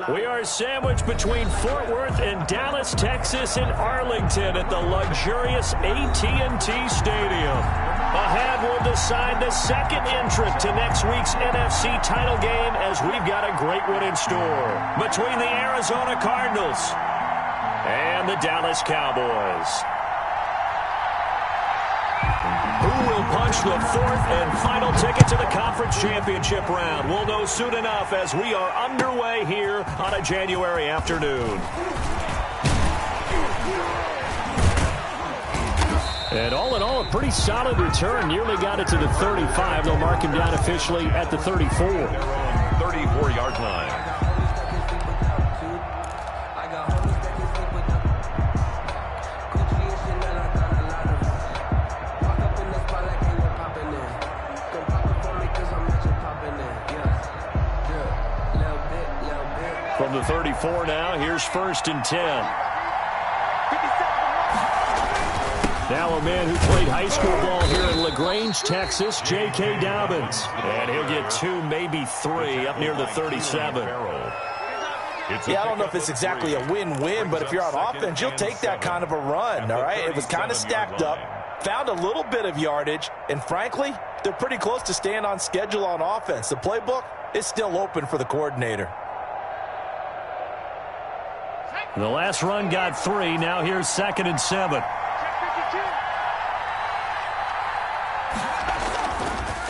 We are sandwiched between Fort Worth and Dallas, Texas, and Arlington at the luxurious AT&T Stadium. Ahead, we'll decide the second entrant to next week's NFC title game as we've got a great one in store between the Arizona Cardinals and the Dallas Cowboys. Who will punch the fourth and final ticket to the conference championship round? We'll know soon enough as we are underway here on a January afternoon. And all in all, a pretty solid return. Nearly got it to the 35. They'll mark him down officially at the 34. 34-yard line. From the 34 now, here's 1st and 10. Now a man who played high school ball here in LaGrange, Texas, J.K. Dobbins. And he'll get 2, maybe 3, up near the 37. Yeah, I don't know if it's exactly a win-win, but if you're on offense, you'll take that kind of a run, all right? It was kind of stacked up, found a little bit of yardage, and frankly, they're pretty close to staying on schedule on offense. The playbook is still open for the coordinator. The last run got 3. Now here's 2nd and 7.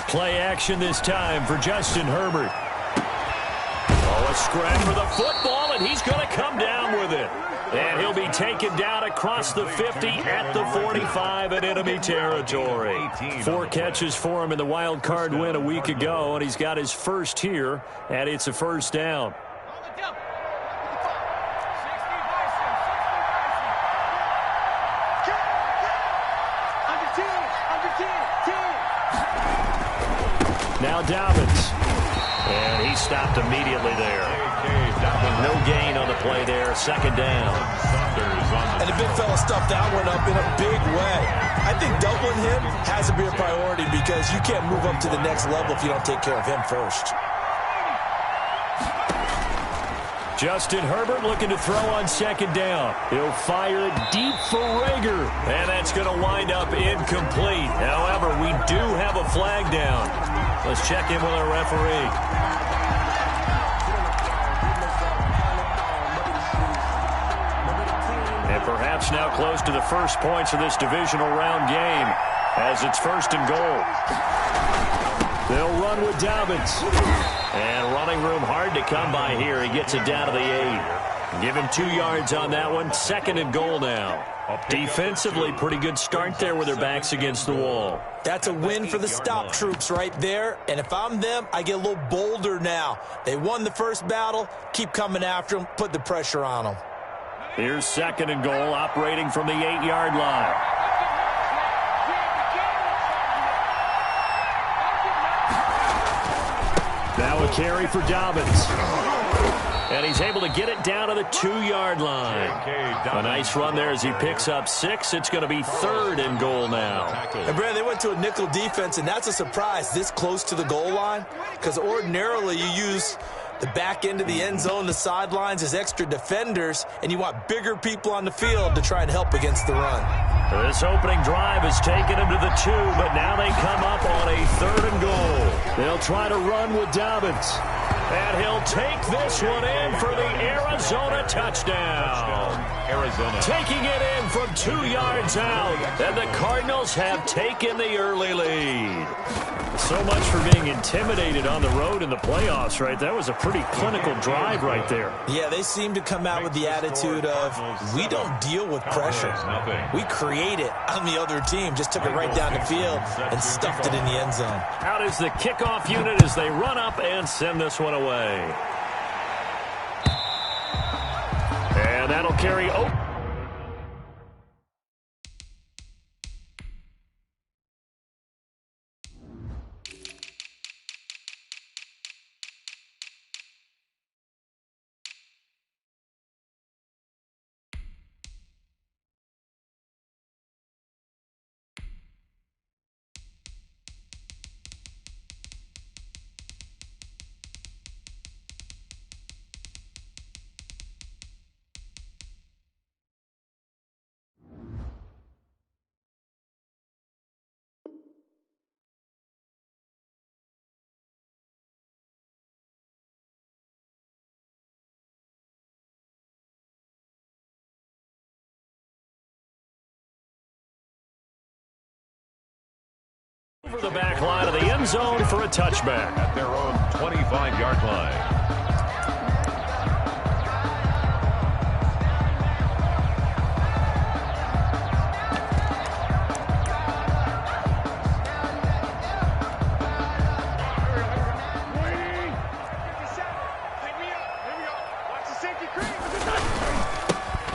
Play action this time for Justin Herbert. Oh, a scrap for the football, and he's going to come down with it. And he'll be taken down across the 50 at the 45 in enemy territory. 4 catches for him in the wild card win a week ago, and he's got his first here, and it's a first down. Now Dobbins. And he stopped immediately there. No gain on the play there. 2nd down. And the big fella stuffed that one up in a big way. I think doubling him has to be a priority because you can't move up to the next level if you don't take care of him first. Justin Herbert looking to throw on 2nd down. He'll fire it deep for Rager. And that's going to wind up incomplete. However, we do have a flag down. Let's check in with our referee. And perhaps now close to the first points of this divisional round game as it's 1st and goal. They'll run with Dobbins. And running room hard to come by here. He gets it down to the 8. Give him 2 yards on that one. 2nd and goal now. Defensively, pretty good start there with their backs against the wall. That's a win for the stop troops right there. And if I'm them, I get a little bolder now. They won the first battle. Keep coming after them. Put the pressure on them. Here's 2nd and goal, operating from the 8-yard line. Now a carry for Dobbins. And he's able to get it down to the 2-yard line. A nice run there as he picks up 6. It's going to be 3rd and goal now. And Brad, they went to a nickel defense, and that's a surprise this close to the goal line because ordinarily you use the back end of the end zone, the sidelines as extra defenders, and you want bigger people on the field to try and help against the run. This opening drive has taken him to the 2, but now they come up on a 3rd and goal. They'll try to run with Dobbins. And he'll take this one in for the Arizona touchdown. Arizona. Taking it in from 2 yards out. And the Cardinals have taken the early lead. So much for being intimidated on the road in the playoffs, right? That was a pretty clinical drive right there. Yeah, they seem to come out with the attitude of, we don't deal with pressure. We create it on the other team. Just took it right down the field and stuffed it in the end zone. Out is the kickoff unit as they run up and send this one away. And that'll carry over. over the back line of the end zone for a touchback. At their own 25-yard line.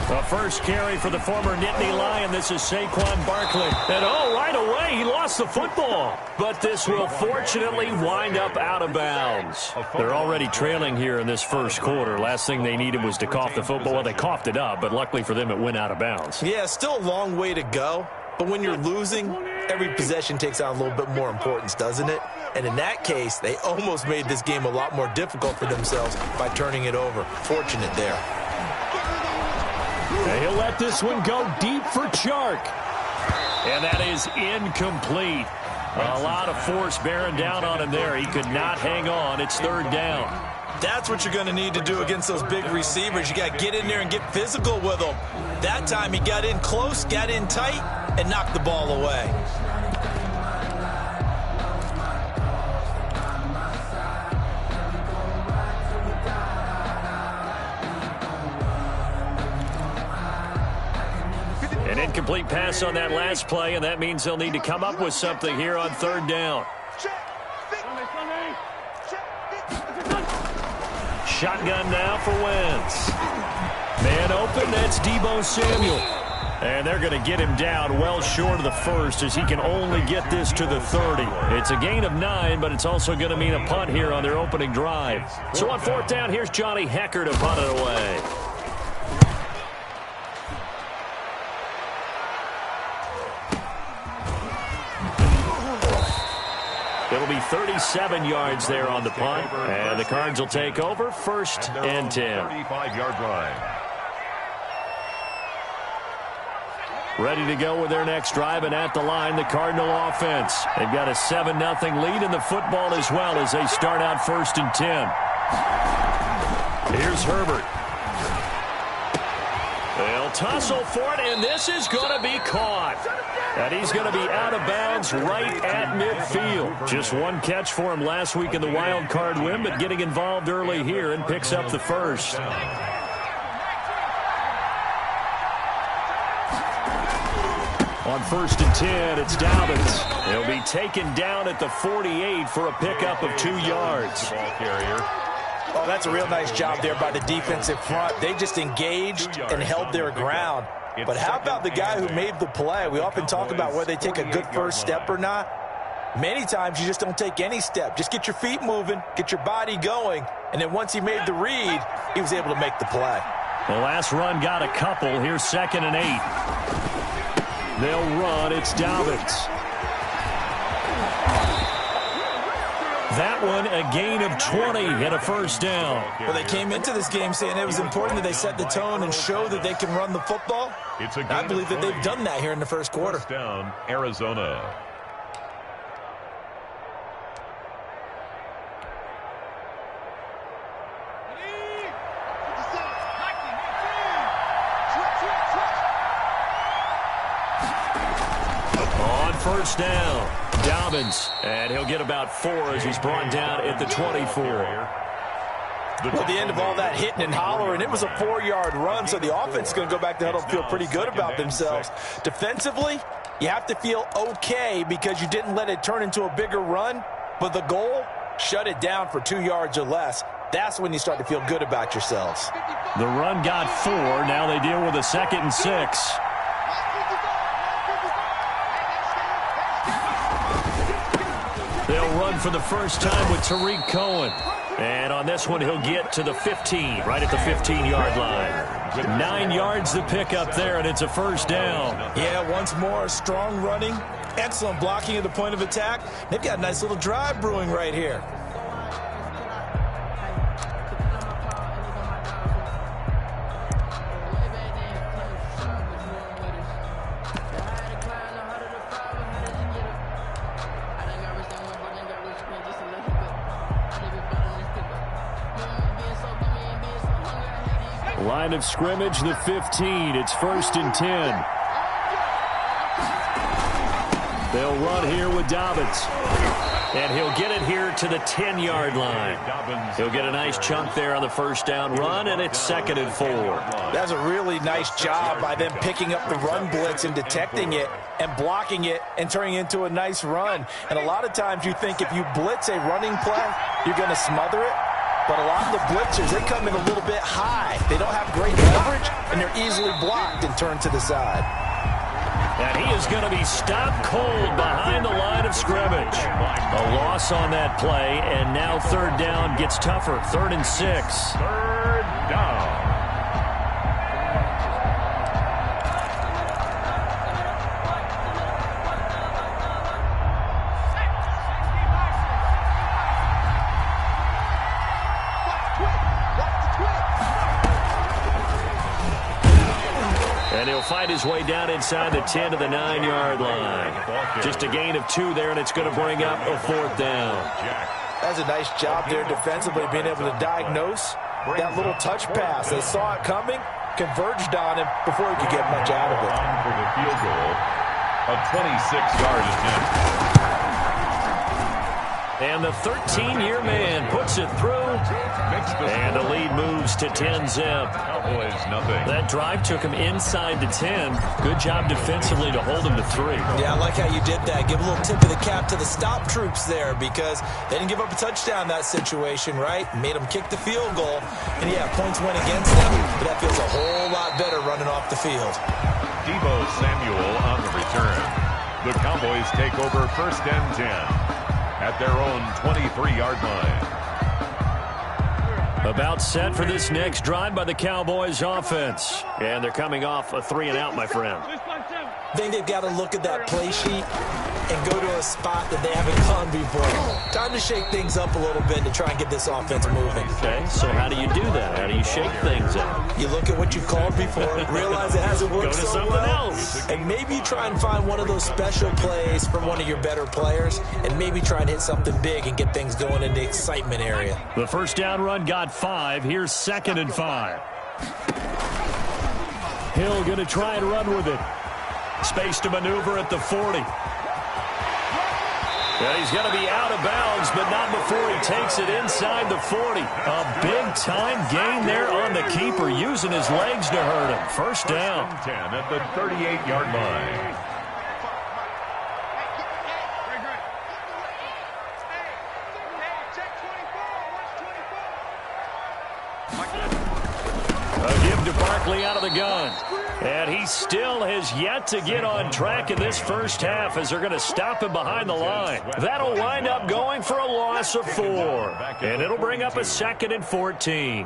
The first carry for the former Nittany Lion. This is Saquon Barkley. And right away, he lost the football. But this will fortunately wind up out of bounds. They're already trailing here in this first quarter. Last thing they needed was to cough the football. Well, they coughed it up, but luckily for them, it went out of bounds. Yeah, still a long way to go. But when you're losing, every possession takes on a little bit more importance, doesn't it? And in that case, they almost made this game a lot more difficult for themselves by turning it over. Fortunate there. He'll let this one go deep for Chark. And that is incomplete. A lot of force bearing down on him there. He could not hang on. It's third down. That's what you're going to need to do against those big receivers. You got to get in there and get physical with them. That time he got in close, got in tight, and knocked the ball away. An incomplete pass on that last play, and that means they'll need to come up with something here on third down. Shotgun now for Wentz. Man open, that's Deebo Samuel. And they're going to get him down well short of the first as he can only get this to the 30. It's a gain of 9, but it's also going to mean a punt here on their opening drive. So on fourth down, here's Johnny Hecker to punt it away. It'll be 37 yards there on the punt, and the Cards will take over first and 10. 35-yard line. Ready to go with their next drive, and at the line, the Cardinal offense. They've got a 7-0 lead in the football as well as they start out first and 10. Here's Herbert. They'll tussle for it, and this is going to be caught. And he's going to be out of bounds right at midfield. Just one catch for him last week in the wild card win, but getting involved early here and picks up the first. On first and 10, it's Dobbins. He'll be taken down at the 48 for a pickup of 2 yards. Ball carrier. Oh, that's a real nice job there by the defensive front. They just engaged and held their ground. But how about the guy who made the play? We often talk about whether they take a good first step or not. Many times you just don't take any step. Just get your feet moving, get your body going, and then once he made the read, he was able to make the play. The last run got a couple. Here's 2nd and 8. They'll run. It's Dobbins. That one, a gain of 20 and a first down. Well, they came into this game saying it was important that they set the tone and show that they can run the football. I believe that they've done that here in the first quarter. First down, Arizona. On first down, Dobbins, and he'll get about 4 as he's brought down at the 24. Well, at the end of all that hitting and hollering, it was a 4-yard run, so the offense is going to go back to huddle and feel pretty good about themselves. Defensively, you have to feel okay because you didn't let it turn into a bigger run, but the goal, shut it down for 2 yards or less. That's when you start to feel good about yourselves. The run got 4. Now they deal with a 2nd and 6. They'll run for the first time with Tariq Cohen. And on this one, he'll get to the 15, right at the 15-yard line. 9 yards to pick up there, and it's a first down. Yeah, once more, strong running, excellent blocking at the point of attack. They've got a nice little drive brewing right here. Line of scrimmage, the 15. It's 1st and 10. They'll run here with Dobbins. And he'll get it here to the 10-yard line. He'll get a nice chunk there on the first down run, and it's 2nd and 4. That's a really nice job by them picking up the run blitz and detecting it and blocking it and turning it into a nice run. And a lot of times you think if you blitz a running play, you're going to smother it. But a lot of the blitzers, they come in a little bit high. They don't have great leverage, and they're easily blocked and turned to the side. And he is going to be stopped cold behind the line of scrimmage. A loss on that play, and now 3rd down gets tougher. 3rd and 6. 3rd down. And he'll find his way down inside the 10 to the 9-yard line. Just a gain of 2 there, and it's going to bring up a 4th down. That's a nice job there defensively, being able to diagnose that little touch pass. They saw it coming, converged on him before he could get much out of it. For the field goal, a 26-yard attempt. And the 13-year man puts it through, and the lead moves to 10-zip. Cowboys, nothing. That drive took him inside the 10. Good job defensively to hold him to 3. Yeah, I like how you did that. Give a little tip of the cap to the stop troops there, because they didn't give up a touchdown in that situation, right? Made them kick the field goal. And, yeah, points went against them, but that feels a whole lot better running off the field. Deebo Samuel on the return. The Cowboys take over 1st and 10. At their own 23-yard line. About set for this next drive by the Cowboys offense. And they're coming off a 3-and-out, my friend. I think they've got to look at that play sheet and go to a spot that they haven't gone before. Time to shake things up a little bit to try and get this offense moving. Okay, so how do you do that? How do you shake things up? You look at what you called before, realize it hasn't worked Go to so something well, else. and maybe you try and find one of those special plays from one of your better players, and maybe try and hit something big and get things going in the excitement area. The first down run got 5. Here's 2nd and 5. Hill going to try and run with it. Space to maneuver at the 40. And he's going to be out of bounds, but not before he takes it inside the 40. A big-time gain there on the keeper, using his legs to hurt him. First down. 10 at the 38-yard line. A give to Barkley out of the gun. And he still has yet to get on track in this first half as they're going to stop him behind the line. That'll wind up going for a loss of 4. And it'll bring up a 2nd and 14.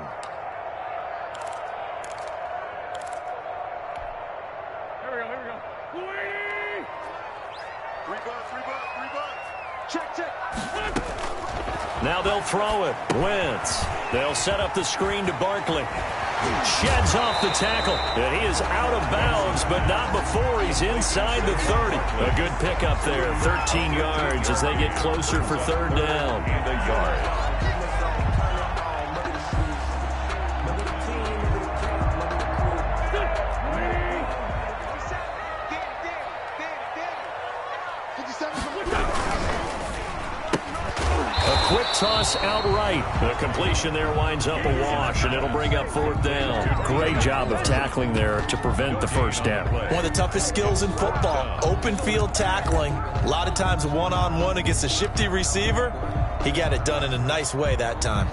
Now they'll throw it. Wentz. They'll set up the screen to Barkley. Sheds off the tackle. And he is out of bounds, but not before he's inside the 30. A good pickup there. 13 yards as they get closer for 3rd down. And a yard. Quick toss outright. The completion there winds up a wash, and it'll bring up 4th down. Great job of tackling there to prevent the first down. One of the toughest skills in football, open field tackling. A lot of times one-on-one against a shifty receiver. He got it done in a nice way that time.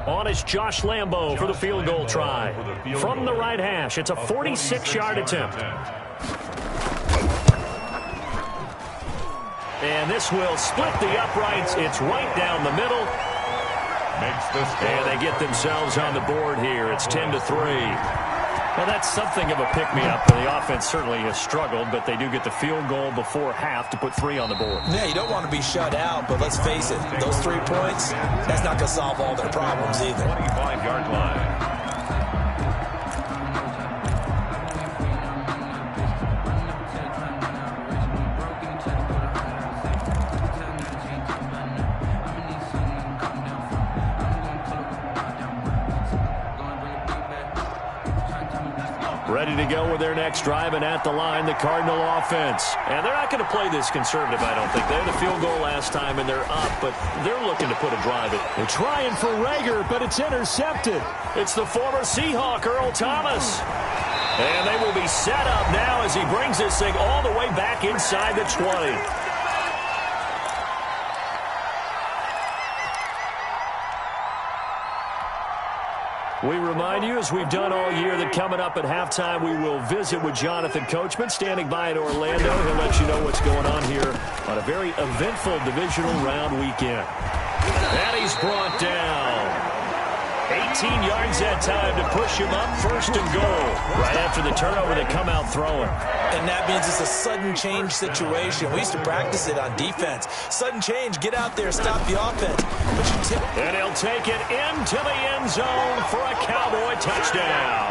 On is Josh Lambo for the field goal try. From the right hash, it's a 46-yard attempt. And this will split the uprights. It's right down the middle. Makes the score. And they get themselves on the board here. It's 10-3. Well, that's something of a pick-me-up. The offense certainly has struggled, but they do get the field goal before half to put 3 on the board. Yeah, you don't want to be shut out, but let's face it, those 3 points, that's not going to solve all their problems either. 25-yard line. Ready to go with their next drive, and at the line, the Cardinal offense. And they're not going to play this conservative, I don't think. They had a field goal last time, and they're up, but they're looking to put a drive in. They're trying for Rager, but it's intercepted. It's the former Seahawk, Earl Thomas. And they will be set up now as he brings this thing all the way back inside the 20. We remind you, as we've done all year, that coming up at halftime, we will visit with Jonathan Coachman, standing by in Orlando. He'll let you know what's going on here on a very eventful divisional round weekend. And he's brought down. 18 yards that time to push him up, first and goal. Right after the turnover, they come out throwing. And that means it's a sudden change situation. We used to practice it on defense. Sudden change, get out there, stop the offense. And he'll take it into the end zone for a Cowboy touchdown.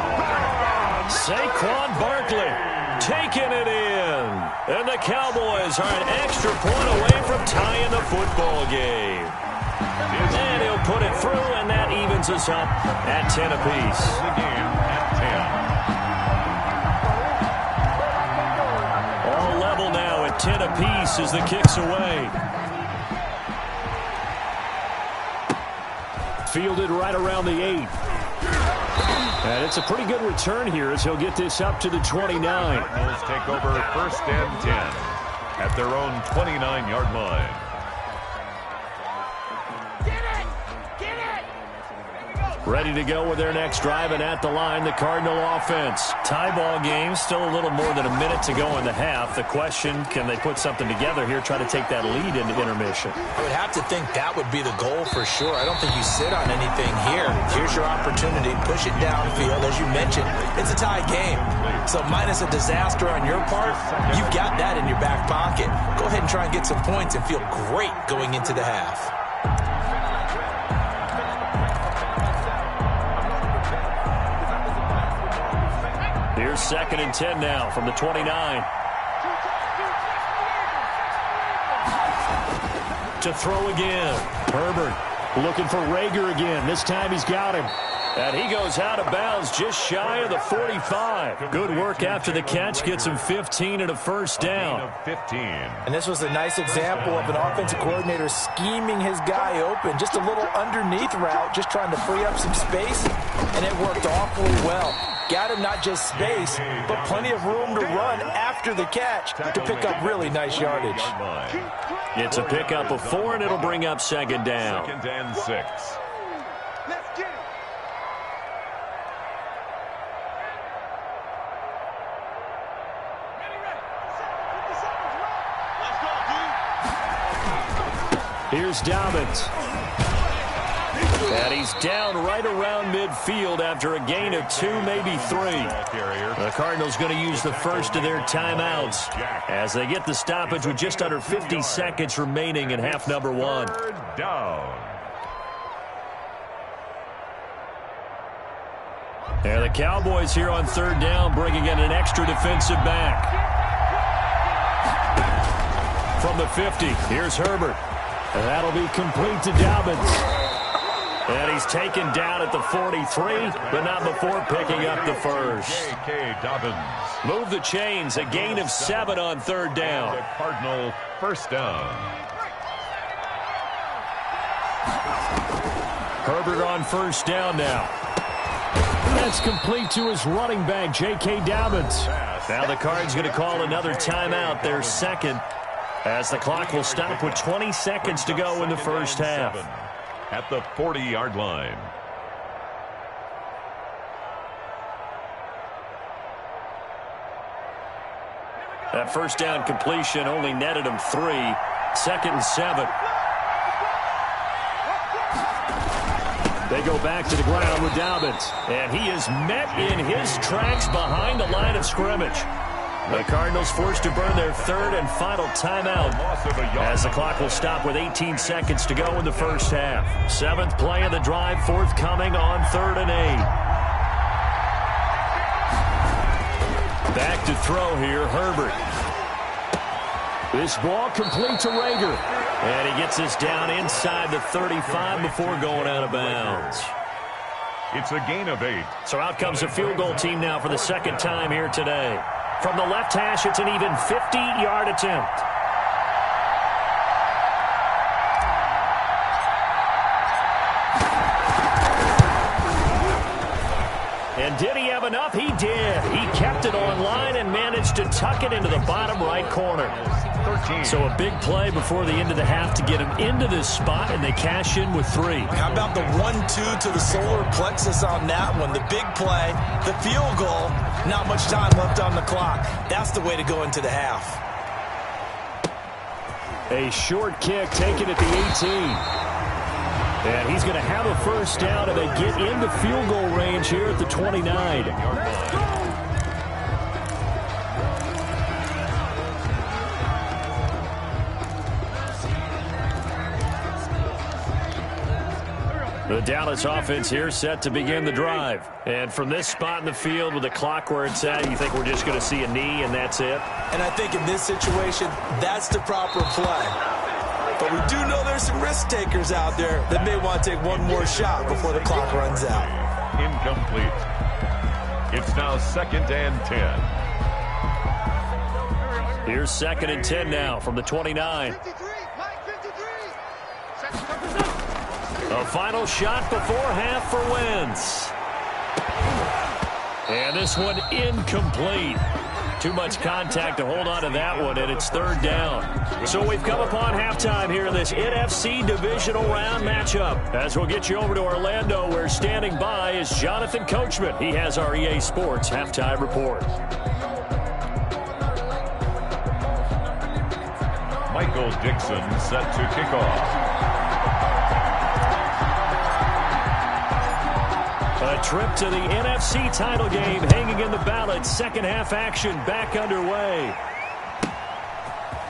Saquon Barkley taking it in. And the Cowboys are an extra point away from tying the football game. And he'll put it through, and that evens us up at 10 apiece. The game at 10. All level now at 10 apiece as the kick's away. Fielded right around the 8. And it's a pretty good return here as he'll get this up to the 29. Cardinals take over first and 10 at their own 29-yard line. Ready to go with their next drive, and at the line, the Cardinal offense. Tie ball game, still a little more than a minute to go in the half. The question, can they put something together here, try to take that lead into intermission? I would have to think that would be the goal for sure. I don't think you sit on anything here. Here's your opportunity. Push it downfield. As you mentioned, it's a tie game. So minus a disaster on your part, you've got that in your back pocket. Go ahead and try and get some points and feel great going into the half. Here's second and 10 now from the 29. To throw again. Herbert looking for Rager again. This time he's got him. And he goes out of bounds just shy of the 45. Good work after the catch. Gets him 15 and a first down. 15. And this was a nice example of an offensive coordinator scheming his guy open. Just a little underneath route, just trying to free up some space. And it worked awfully well. Got him not just space, but plenty of room to run after the catch to pick up really nice yardage. It's a pickup of 4, and it'll bring up second down. Second and 6. Let's get it. Here's Dobbins. And he's down right around midfield after a gain of 2, maybe 3. The Cardinals going to use the first of their timeouts as they get the stoppage with just under 50 seconds remaining in half number 1. Third down. And the Cowboys here on third down bringing in an extra defensive back. From the 50, here's Herbert. And that'll be complete to Dobbins. And he's taken down at the 43, but not before picking up the first. J.K. Dobbins. Move the chains, a gain of 7 on third down. The Cardinal first down. Herbert on first down now. That's complete to his running back, J.K. Dobbins. Now the Cards going to call another timeout, their second, as the clock will stop with 20 seconds to go in the first half. At the 40-yard line. That first down completion only netted him 3. Second and 7. They go back to the ground with Dobbins. And he is met in his tracks behind the line of scrimmage. The Cardinals forced to burn their third and final timeout as the clock will stop with 18 seconds to go in the first half. 7th play of the drive forthcoming on 3rd and 8. Back to throw here, Herbert. This ball complete to Rager. And he gets this down inside the 35 before going out of bounds. It's a gain of 8. So out comes the field goal team now for the second time here today. From the left hash, it's an even 50-yard attempt. And did he have enough? He did. He kept it online and managed to tuck it into the bottom right corner. 13. So a big play before the end of the half to get him into this spot, and they cash in with 3. How about the 1-2 to the solar plexus on that one? The big play, the field goal, not much time left on the clock. That's the way to go into the half. A short kick taken at the 18. And he's going to have a first down, and they get into field goal range here at the 29. The Dallas offense here set to begin the drive. And from this spot in the field with the clock where it's at, you think we're just going to see a knee and that's it? And I think in this situation, that's the proper play. But we do know there's some risk takers out there that may want to take one more shot before the clock runs out. Incomplete. It's now 2nd and 10. Here's 2nd and 10 now from the 29. 53, Mike 53. A final shot before half for Wentz. And this one incomplete. Too much contact to hold on to that one, and it's 3rd down. So we've come upon halftime here in this NFC divisional round matchup. As we'll get you over to Orlando, where standing by is Jonathan Coachman. He has our EA Sports halftime report. Michael Dixon set to kick off. A trip to the NFC title game hanging in the balance. Second half action back underway.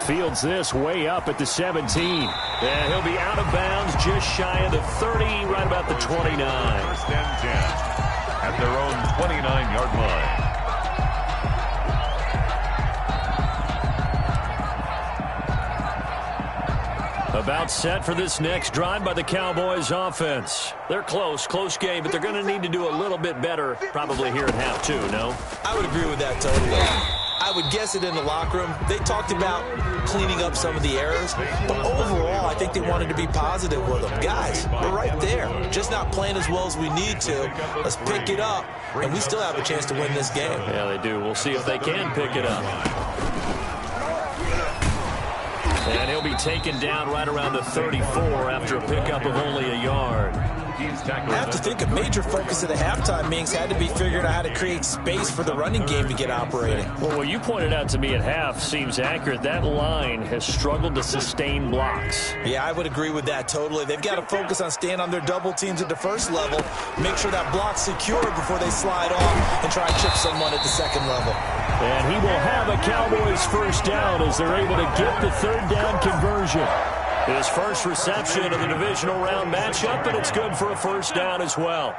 Fields this way up at the 17. And he'll be out of bounds just shy of the 30, right about the 29. 1st and 10 at their own 29-yard line. About set for this next drive by the Cowboys offense. They're close game, but they're going to need to do a little bit better probably here at half 2, no? I would agree with that totally. I would guess it in the locker room. They talked about cleaning up some of the errors, but overall, I think they wanted to be positive with them. Guys, we're right there. Just not playing as well as we need to. Let's pick it up, and we still have a chance to win this game. Yeah, they do. We'll see if they can pick it up. And he'll be taken down right around the 34 after a pickup of only a yard. I have to think a major focus of the halftime meetings had to be figuring out how to create space for the running game to get operating. Well, what you pointed out to me at half seems accurate. That line has struggled to sustain blocks. Yeah, I would agree with that totally. They've got to focus on staying on their double teams at the first level, make sure that block's secure before they slide off and try and chip someone at the second level. And he will have a Cowboys first down as they're able to get the 3rd down conversion. His first reception of the divisional round matchup, and it's good for a first down as well.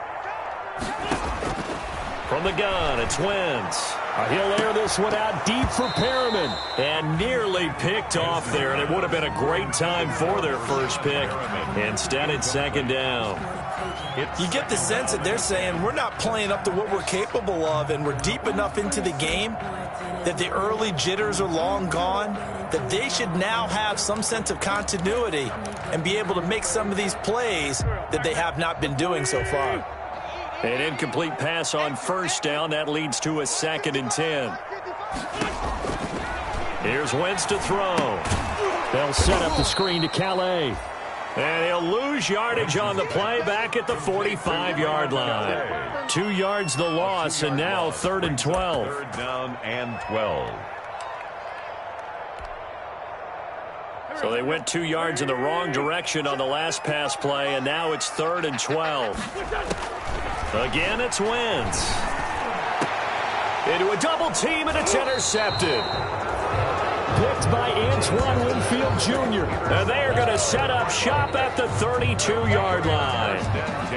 From the gun, it's Wentz. He'll air this one out deep for Perriman. And nearly picked off there, and it would have been a great time for their first pick. Instead, it's 2nd down. You get the sense that they're saying we're not playing up to what we're capable of, and we're deep enough into the game that the early jitters are long gone, that they should now have some sense of continuity and be able to make some of these plays that they have not been doing so far. An incomplete pass on first down. That leads to a 2nd and 10. Here's Wentz to throw. They'll set up the screen to Calais. And he'll lose yardage on the play back at the 45-yard line. 2 yards the loss, and now 3rd and 12. 3rd down and 12. So they went 2 yards in the wrong direction on the last pass play, and now it's 3rd and 12. Again, it's Wentz. Into a double team, and it's intercepted. Picked by Antoine Winfield Jr. And they are going to set up shop at the 32-yard line.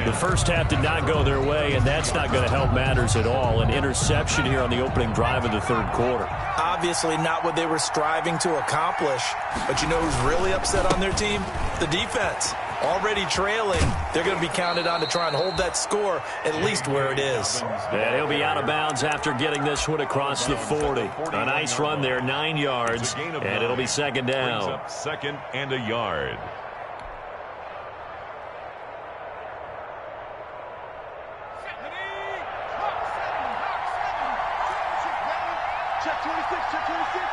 The first half did not go their way, and that's not going to help matters at all. An interception here on the opening drive of the 3rd quarter. Obviously not what they were striving to accomplish. But you know who's really upset on their team? The defense. already trailing. They're going to be counted on to try and hold that score at least where it is. And he'll be out of bounds after getting this one across the 40. A nice run there, 9 yards, and it'll be second down. Up second and a yard. Check 26, check 26.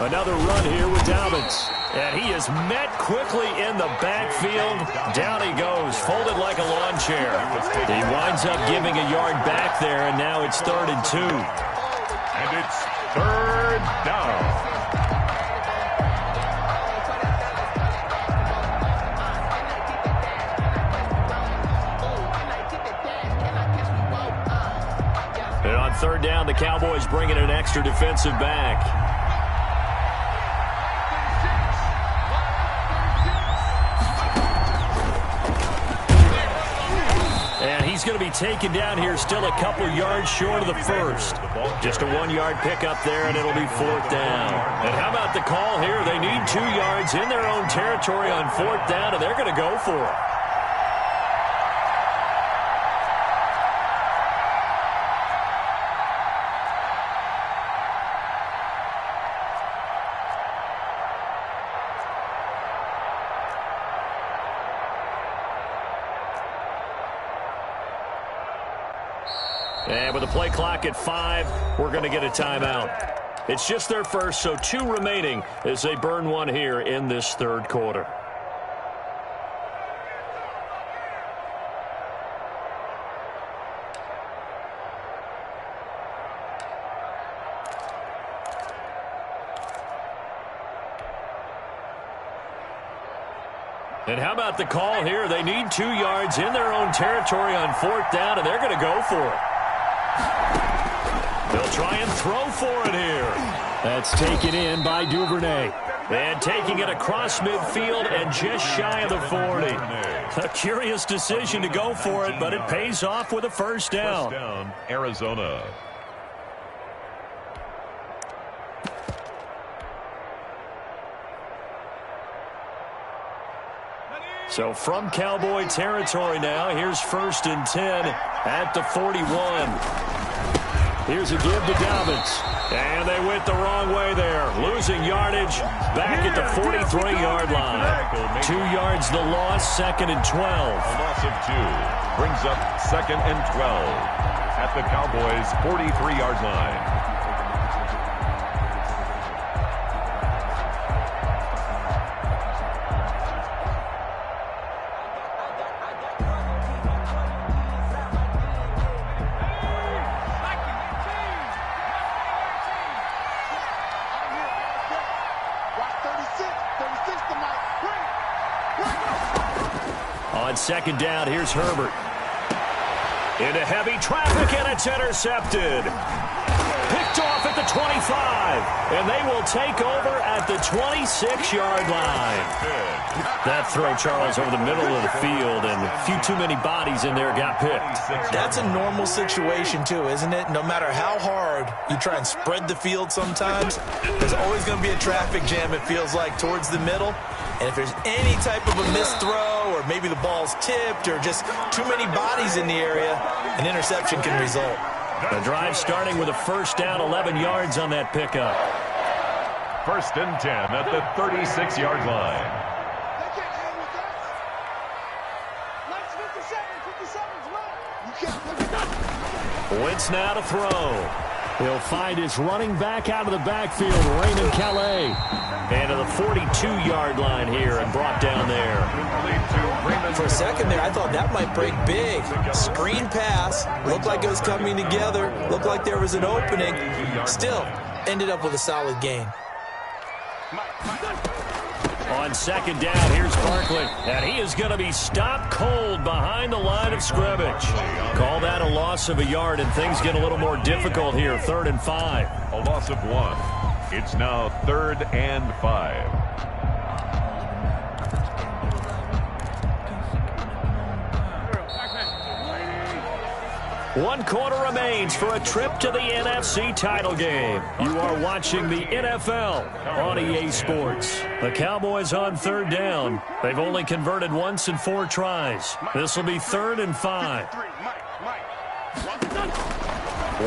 Another run here with Dobbins. And he is met quickly in the backfield. Down he goes, folded like a lawn chair. He winds up giving a yard back there, and now it's 3rd and 2. And it's 3rd down. And on 3rd down, the Cowboys bring in an extra defensive back. And he's going to be taken down here, still a couple yards short of the first. Just a 1-yard pickup there, and it'll be 4th down. And how about the call here? They need 2 yards in their own territory on 4th down, and they're going to go for it. And with the play clock at 5, we're going to get a timeout. It's just their first, so 2 remaining as they burn one here in this 3rd quarter. And how about the call here? They need 2 yards in their own territory on 4th down, and they're going to go for it. They'll try and throw for it here. That's taken in by Duvernay. And taking it across midfield and just shy of the 40. A curious decision to go for it, but it pays off with a 1st down. 1st down, Arizona. So from Cowboy territory now, here's 1st and 10 at the 41. Here's a give to Dobbins. And they went the wrong way there. Losing yardage back at the 43-yard line. 2 yards the loss, 2nd and 12. A loss of 2 brings up 2nd and 12 at the Cowboys' 43-yard line. On 2nd down, here's Herbert. Into heavy traffic, and it's intercepted. Picked off at the 25, and they will take over at the 26-yard line. That throw, Charles, over the middle of the field, and a few too many bodies in there got picked. That's a normal situation, too, isn't it? No matter how hard you try and spread the field sometimes, there's always going to be a traffic jam, it feels like, towards the middle. And if there's any type of a missed throw, or maybe the ball's tipped, or just too many bodies in the area, an interception can result. The drive starting with a 1st down, 11 yards on that pickup. 1st and 10 at the 36-yard line. They can't hang with us. Let's 57's left. You can't. Wentz now to throw. He'll find his running back out of the backfield, Raymond Calais. And to the 42-yard line here and brought down there. For a second there, I thought that might break big. Screen pass. Looked like it was coming together. Looked like there was an opening. Still, ended up with a solid gain. On 2nd down, here's Barkley. And he is going to be stopped cold behind the line of scrimmage. Call that a loss of a yard, and things get a little more difficult here. 3rd and 5. A loss of 1. It's now 3rd and 5. 1 quarter remains for a trip to the NFC title game. You are watching the NFL on EA Sports. The Cowboys on 3rd down. They've only converted once in 4 tries. This will be 3rd and 5.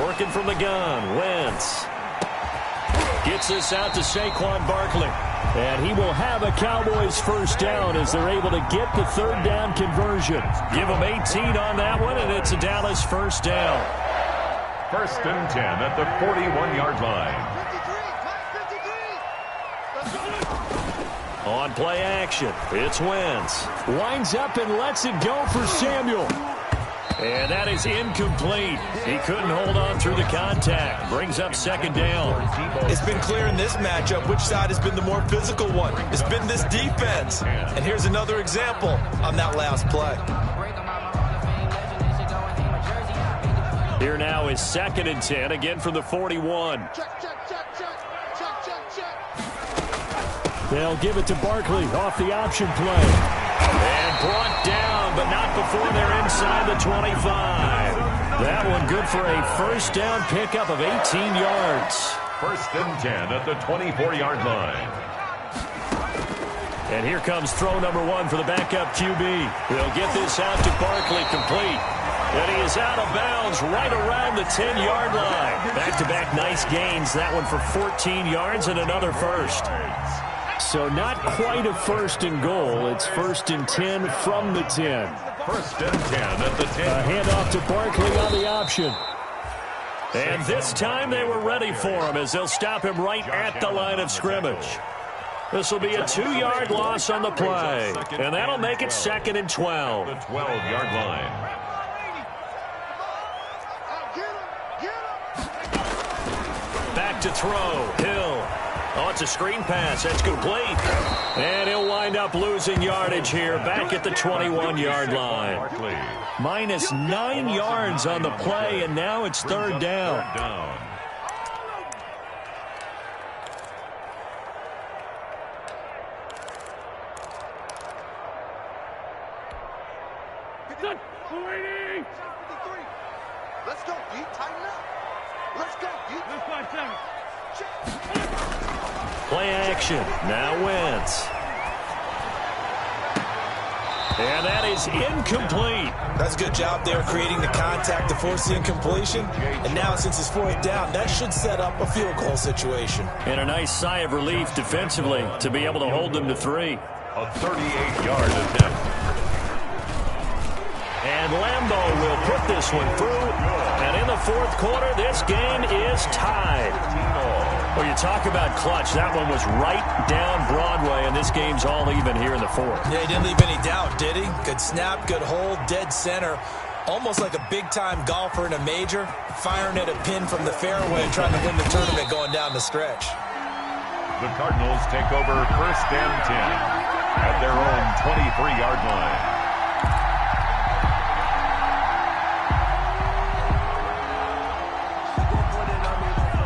Working from the gun, Wentz. Gets this out to Saquon Barkley. And he will have a Cowboys first down as they're able to get the 3rd down conversion. Give them 18 on that one, and it's a Dallas first down. 1st and 10 at the 41-yard line. On play action, it's Wentz. Winds up and lets it go for Samuel. And that is incomplete. He couldn't hold on through the contact. Brings up 2nd down. It's been clear in this matchup which side has been the more physical one. It's been this defense. And here's another example on that last play. Here now is 2nd and 10, again from the 41. They'll give it to Barkley off the option play. And brought down, but not before they're inside the 25. That one good for a first down pickup of 18 yards. 1st and 10 at the 24-yard line. And here comes throw number 1 for the backup QB. He'll get this out to Barkley, complete. And he is out of bounds right around the 10-yard line. Back-to-back nice gains. That one for 14 yards and another first. So not quite a 1st and goal. It's 1st and 10 from the 10. 1st and 10 at the 10. A handoff to Barkley on the option. And this time they were ready for him as they'll stop him right at the line of scrimmage. This will be a 2-yard loss on the play. And that'll make it 2nd and 12. The 12-yard line. Back to throw. Hill. Oh, it's a screen pass. That's complete. And he'll wind up losing yardage here back at the 21-yard line. Minus 9 yards on the play, and now it's 3rd down. Let's go, D. Tighten up. Let's go, D. Play action. Now Wentz. And that is incomplete. That's a good job there creating the contact to force the incompletion. And now since it's 4th down, that should set up a field goal situation. And a nice sigh of relief defensively to be able to hold them to 3. A 38-yard attempt. And Lambeau will put this one through. And in the 4th quarter, this game is tied. Well, you talk about clutch. That one was right down Broadway, and this game's all even here in the 4th. Yeah, he didn't leave any doubt, did he? Good snap, good hold, dead center. Almost like a big-time golfer in a major, firing at a pin from the fairway, trying to win the tournament going down the stretch. The Cardinals take over 1st and 10 at their own 23-yard line.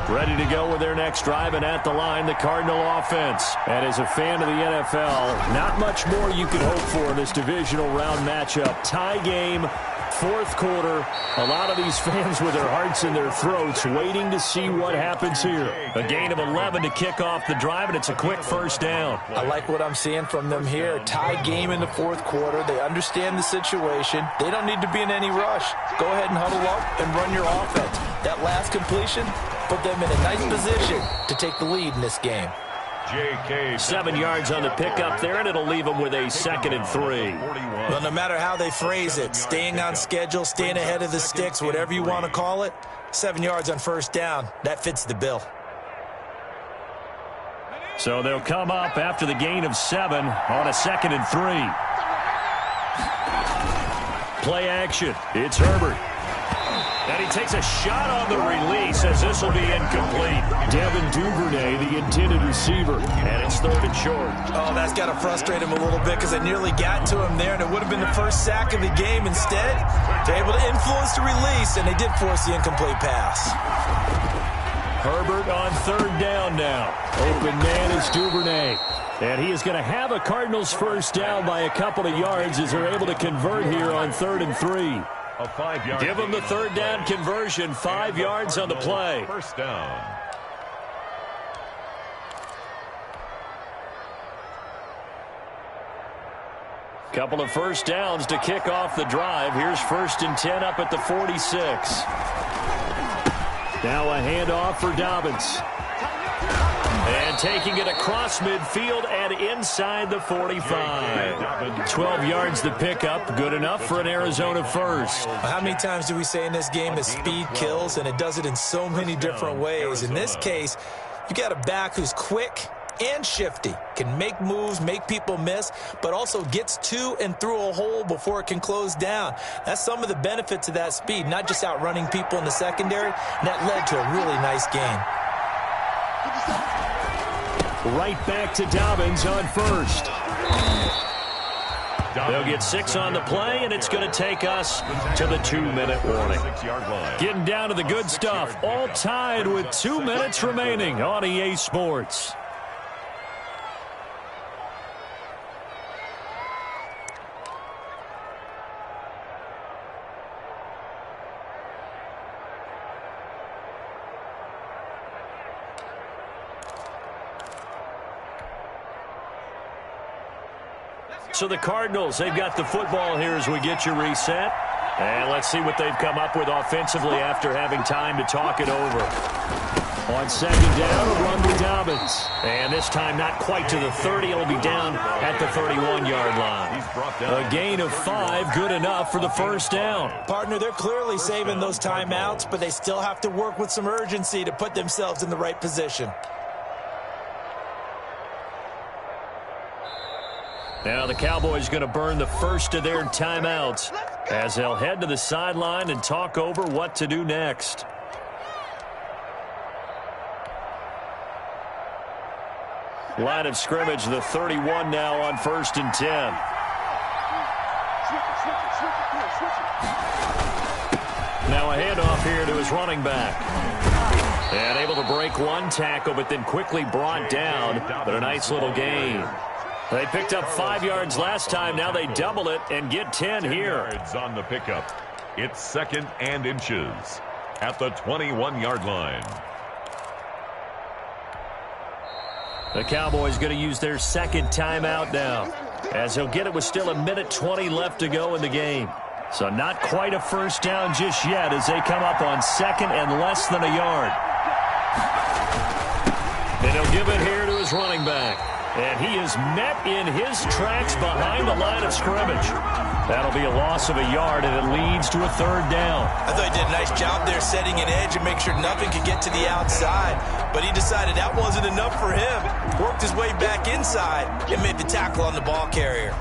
Ready to go with their next drive, and at the line, the Cardinal offense. And as a fan of the NFL, not much more you could hope for in this divisional round matchup. Tie game, 4th quarter. A lot of these fans with their hearts in their throats waiting to see what happens here. A gain of 11 to kick off the drive, and it's a quick first down. I like what I'm seeing from them here. Tie game in the 4th quarter. They understand the situation. They don't need to be in any rush. Go ahead and huddle up and run your offense. That last completion put them in a nice position to take the lead in this game. 7 yards on the pickup there, and it'll leave them with a 2nd and 3. Well, no matter how they phrase it, staying on schedule, staying ahead of the sticks, whatever you want to call it, 7 yards on 1st down, that fits the bill. So they'll come up after the gain of 7 on a 2nd and 3. Play action. It's Herbert. And he takes a shot on the release as this will be incomplete. Devin Duvernay, the intended receiver. And it's 3rd and short. Oh, that's got to frustrate him a little bit because I nearly got to him there, and it would have been the first sack of the game. Instead, they're able to influence the release, and they did force the incomplete pass. Herbert on 3rd down now. Open man is Duvernay. And he is going to have a Cardinals first down by a couple of yards as they're able to convert here on 3rd and 3. A 5-yard Give them the third down conversion, 5 yards on the play. First down. Couple of first downs to kick off the drive. Here's 1st and 10 up at the 46. Now a handoff for Dobbins. And taking it across midfield and inside the 45. 12 yards to pick up. Good enough for an Arizona first. How many times do we say in this game that speed kills, and it does it in so many different ways? In this case, you got a back who's quick and shifty, can make moves, make people miss, but also gets to and through a hole before it can close down. That's some of the benefits of that speed, not just outrunning people in the secondary, and that led to a really nice gain. Right back to Dobbins on 1st. They'll get 6 on the play, and it's going to take us to the 2-minute warning. Getting down to the good stuff, all tied with 2 minutes remaining on EA Sports. So the Cardinals, they've got the football here as we get you reset. And let's see what they've come up with offensively after having time to talk it over. On 2nd down, a run to Dobbins. And this time not quite to the 30. It'll be down at the 31-yard line. A gain of 5, good enough for the first down. Partner, they're clearly saving those timeouts, but they still have to work with some urgency to put themselves in the right position. Now the Cowboys going to burn the first of their timeouts as they'll head to the sideline and talk over what to do next. Line of scrimmage, the 31 now on 1st and 10. Now a handoff here to his running back. And able to break one tackle, but then quickly brought down. But a nice little gain. They picked up 5 yards last time. Now they double it and get 10 here. Yards on the pickup. It's 2nd and inches at the 21-yard line. The Cowboys going to use their 2nd timeout now, as he'll get it with still 1:20 left to go in the game. So not quite a first down just yet as they come up on 2nd and less than a yard. And he'll give it here to his running back. And he is met in his tracks behind the line of scrimmage. That'll be a loss of a yard, and it leads to a 3rd down. I thought he did a nice job there setting an edge and make sure nothing could get to the outside. But he decided that wasn't enough for him. Worked his way back inside and made the tackle on the ball carrier.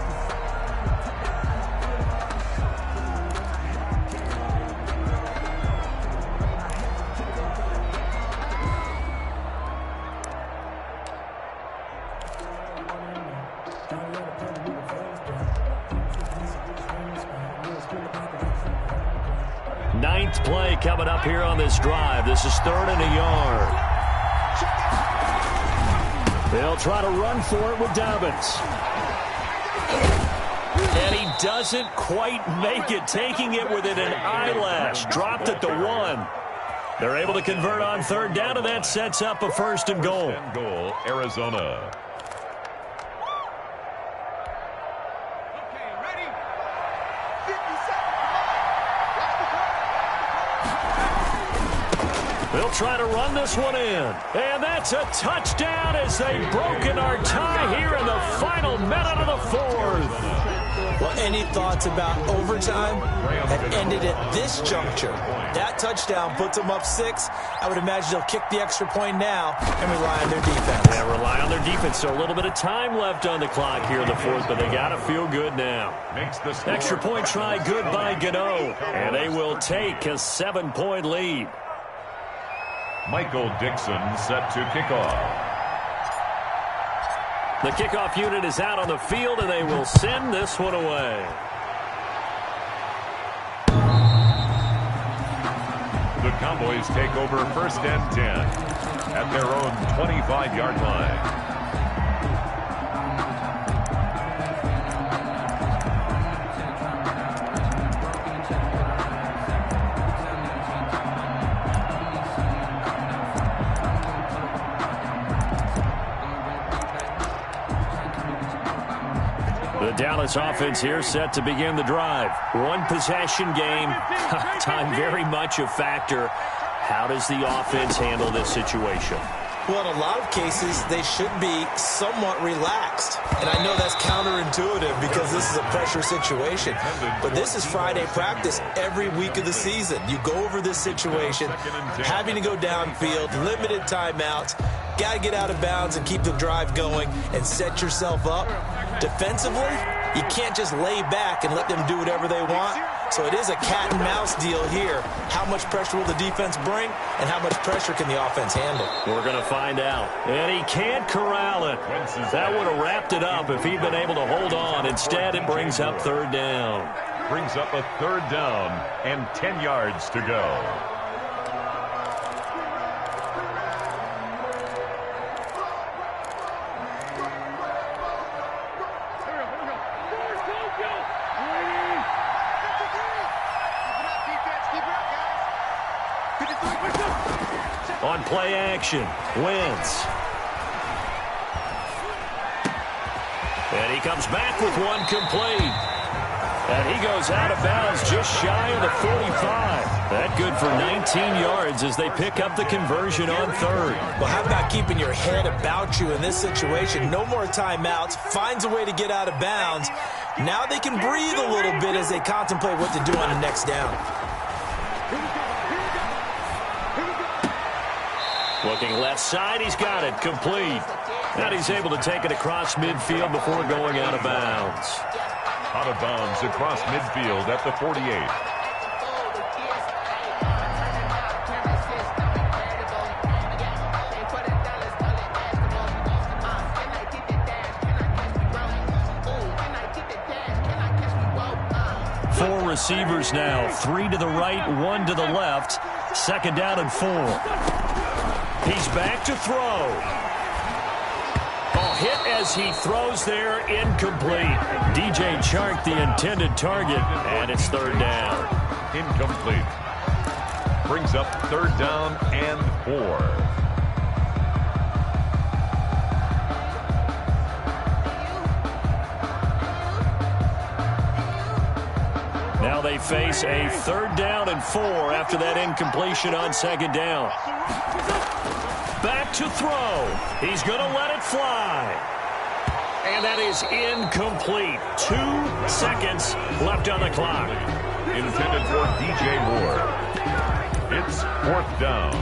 Ninth play coming up here on this drive. This is 3rd and a yard. They'll try to run for it with Dobbins. And he doesn't quite make it, taking it within an eyelash. Dropped at the 1. They're able to convert on 3rd down, and that sets up a 1st and goal. 1st and goal, Arizona. They'll try to run this one in. And that's a touchdown as they've broken our tie here in the final minute of the 4th. Well, any thoughts about overtime that ended at this juncture? That touchdown puts them up 6. I would imagine they'll kick the extra point now and rely on their defense. Yeah, rely on their defense. So a little bit of time left on the clock here in the 4th, but they got to feel good now. Extra point try good by Gano. And they will take a 7-point lead. Michael Dixon set to kick off. The kickoff unit is out on the field, and they will send this one away. The Cowboys take over 1st and 10 at their own 25-yard line. Dallas offense here set to begin the drive. One possession game. Time very much a factor. How does the offense handle this situation? Well, in a lot of cases, they should be somewhat relaxed. And I know that's counterintuitive because this is a pressure situation. But this is Friday practice every week of the season. You go over this situation, having to go downfield, limited timeouts, got to get out of bounds and keep the drive going and set yourself up. Defensively, you can't just lay back and let them do whatever they want. So it is a cat and mouse deal here. How much pressure will the defense bring, and how much pressure can the offense handle? We're going to find out. And he can't corral it. That would have wrapped it up if he'd been able to hold on. Instead, it brings up third down. Brings up a third down and 10 yards to go. On play action, Wentz. And he comes back with one complete. And he goes out of bounds just shy of the 45. That good for 19 yards as they pick up the conversion on third. Well, how about keeping your head about you in this situation? No more timeouts. Finds a way to get out of bounds. Now they can breathe a little bit as they contemplate what to do on the next down. Looking left side, he's got it, complete. And he's able to take it across midfield before going out of bounds. Out of bounds across midfield at the 48. Four receivers now, 3 to the right, 1 to the left. Second down and 4. He's back to throw. Oh, hit as he throws there, incomplete. DJ Chark, the intended target, and it's third down. Incomplete. Brings up third down and 4. Now they face a third down and 4 after that incompletion on second down. Back to throw. He's going to let it fly. And that is incomplete. 2 seconds left on the clock. Intended for DJ Moore. It's fourth down.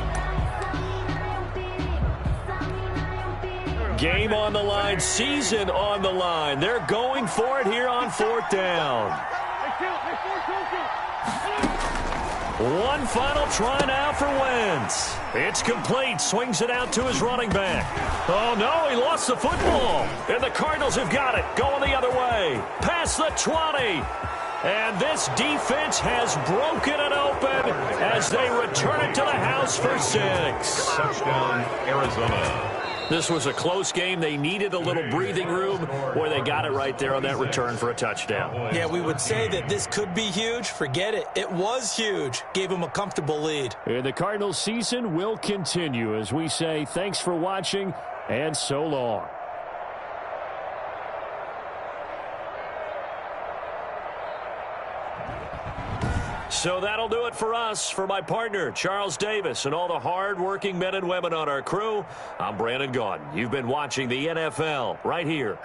Game on the line, season on the line. They're going for it here on fourth down. One final try now for Wentz. It's complete. Swings it out to his running back. Oh, no, he lost the football. And the Cardinals have got it. Going the other way. Past the 20. And this defense has broken it open as they return it to the house for 6. Touchdown, Arizona. This was a close game. They needed a little breathing room. Boy, they got it right there on that return for a touchdown. Yeah, we would say that this could be huge. Forget it. It was huge. Gave them a comfortable lead. And the Cardinals season will continue as we say thanks for watching and so long. So that'll do it for us. For my partner, Charles Davis, and all the hard-working men and women on our crew, I'm Brandon Gaudin. You've been watching the NFL right here